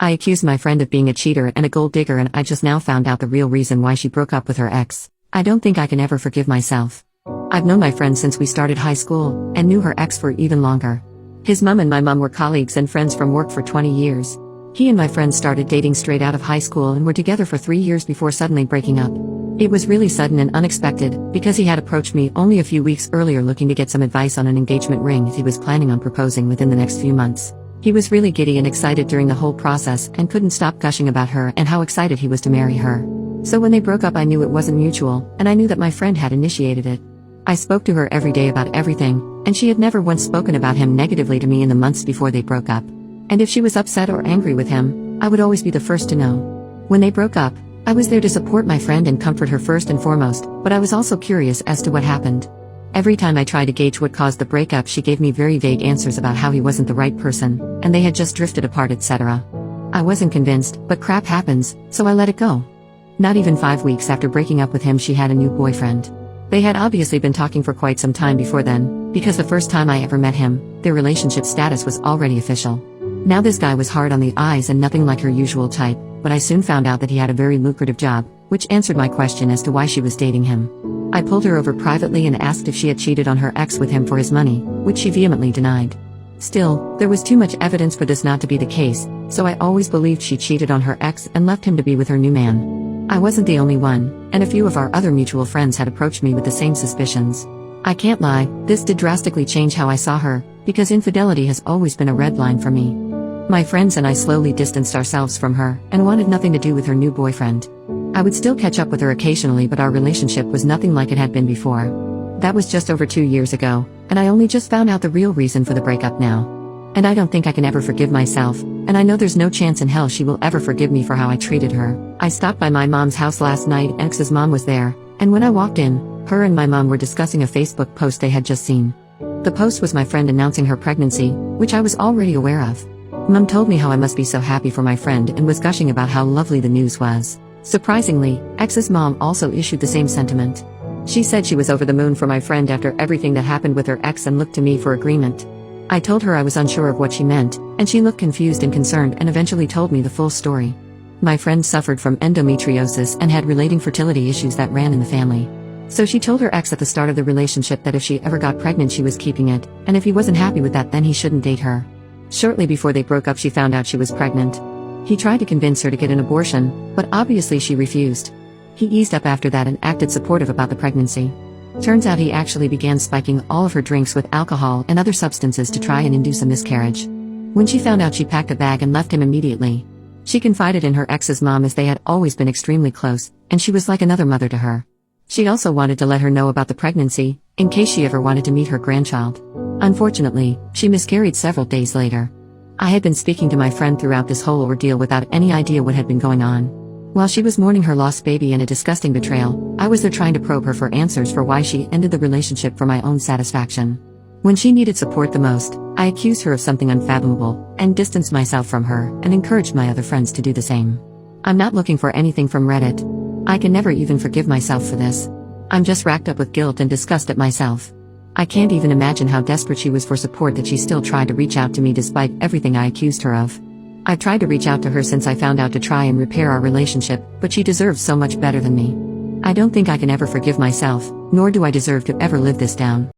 I accused my friend of being a cheater and a gold digger, and I just now found out the real reason why she broke up with her ex. I don't think I can ever forgive myself. I've known my friend since we started high school, and knew her ex for even longer. His mom and my mom were colleagues and friends from work for 20 years. He and my friend started dating straight out of high school and were together for 3 years before suddenly breaking up. It was really sudden and unexpected, because he had approached me only a few weeks earlier looking to get some advice on an engagement ring he was planning on proposing within the next few months. He was really giddy and excited during the whole process and couldn't stop gushing about her and how excited he was to marry her. So when they broke up, I knew it wasn't mutual, and I knew that my friend had initiated it. I spoke to her every day about everything, and she had never once spoken about him negatively to me in the months before they broke up. And if she was upset or angry with him, I would always be the first to know. When they broke up, I was there to support my friend and comfort her first and foremost, but I was also curious as to what happened. Every time I tried to gauge what caused the breakup, she gave me very vague answers about how he wasn't the right person, and they had just drifted apart, etc. I wasn't convinced, but crap happens, so I let it go. Not even 5 weeks after breaking up with him, she had a new boyfriend. They had obviously been talking for quite some time before then, because the first time I ever met him, their relationship status was already official. Now this guy was hard on the eyes and nothing like her usual type, but I soon found out that he had a very lucrative job, which answered my question as to why she was dating him. I pulled her over privately and asked if she had cheated on her ex with him for his money, which she vehemently denied. Still, there was too much evidence for this not to be the case, so I always believed she cheated on her ex and left him to be with her new man. I wasn't the only one, and a few of our other mutual friends had approached me with the same suspicions. I can't lie, this did drastically change how I saw her, because infidelity has always been a red line for me. My friends and I slowly distanced ourselves from her, and wanted nothing to do with her new boyfriend. I would still catch up with her occasionally, but our relationship was nothing like it had been before. That was just over 2 years ago, and I only just found out the real reason for the breakup now. And I don't think I can ever forgive myself, and I know there's no chance in hell she will ever forgive me for how I treated her. I stopped by my mom's house last night, and ex's mom was there, and when I walked in, her and my mom were discussing a Facebook post they had just seen. The post was my friend announcing her pregnancy, which I was already aware of. Mom told me how I must be so happy for my friend and was gushing about how lovely the news was. Surprisingly, ex's mom also issued the same sentiment. She said she was over the moon for my friend after everything that happened with her ex and looked to me for agreement. I told her I was unsure of what she meant, and she looked confused and concerned and eventually told me the full story. My friend suffered from endometriosis and had relating fertility issues that ran in the family. So she told her ex at the start of the relationship that if she ever got pregnant she was keeping it, and if he wasn't happy with that then he shouldn't date her. Shortly before they broke up she found out she was pregnant. He tried to convince her to get an abortion, but obviously she refused. He eased up after that and acted supportive about the pregnancy. Turns out he actually began spiking all of her drinks with alcohol and other substances to try and induce a miscarriage. When she found out she packed a bag and left him immediately. She confided in her ex's mom as they had always been extremely close, and she was like another mother to her. She also wanted to let her know about the pregnancy, in case she ever wanted to meet her grandchild. Unfortunately, she miscarried several days later. I had been speaking to my friend throughout this whole ordeal without any idea what had been going on. While she was mourning her lost baby and a disgusting betrayal, I was there trying to probe her for answers for why she ended the relationship for my own satisfaction. When she needed support the most, I accused her of something unfathomable, and distanced myself from her, and encouraged my other friends to do the same. I'm not looking for anything from Reddit. I can never even forgive myself for this. I'm just racked up with guilt and disgust at myself. I can't even imagine how desperate she was for support that she still tried to reach out to me despite everything I accused her of. I've tried to reach out to her since I found out to try and repair our relationship, but she deserves so much better than me. I don't think I can ever forgive myself, nor do I deserve to ever live this down.